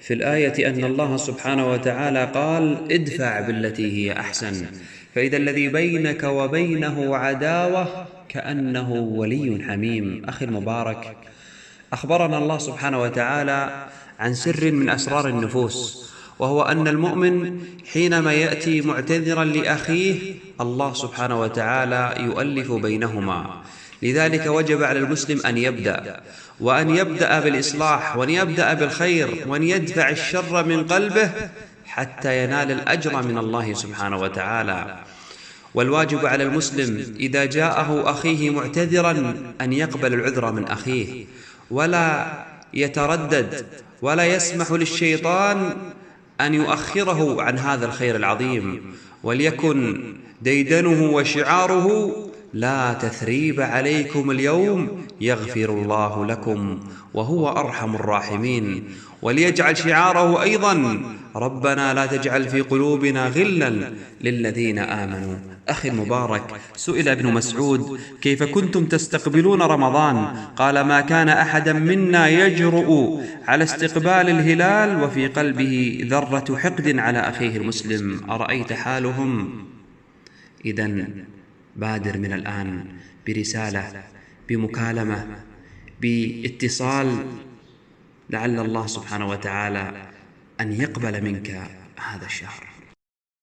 في الآية أن الله سبحانه وتعالى قال: ادفع بالتي هي أحسن، فإذا الذي بينك وبينه عداوة كأنه ولي حميم. أخي المبارك، أخبرنا الله سبحانه وتعالى عن سر من أسرار النفوس، وهو أن المؤمن حينما يأتي معتذرا لأخيه الله سبحانه وتعالى يؤلف بينهما. لذلك وجب على المسلم وأن يبدأ بالإصلاح، وأن يبدأ بالخير، وأن يدفع الشر من قلبه حتى ينال الأجر من الله سبحانه وتعالى. والواجب على المسلم إذا جاءه أخيه معتذرا أن يقبل العذر من أخيه، ولا يتردد، ولا يسمح للشيطان أن يؤخره عن هذا الخير العظيم. وليكن ديدنه وشعاره: لا تثريب عليكم اليوم يغفر الله لكم وهو أرحم الراحمين. وليجعل شعاره أيضا: ربنا لا تجعل في قلوبنا غلا للذين آمنوا. أخي المبارك، سئل ابن مسعود: كيف كنتم تستقبلون رمضان؟ قال: ما كان أحدا منا يجرؤ على استقبال الهلال وفي قلبه ذرة حقد على أخيه المسلم. أرأيت حالهم؟ إذن بادر من الآن برسالة، بمكالمة، باتصال، لعل الله سبحانه وتعالى أن يقبل منك هذا الشهر.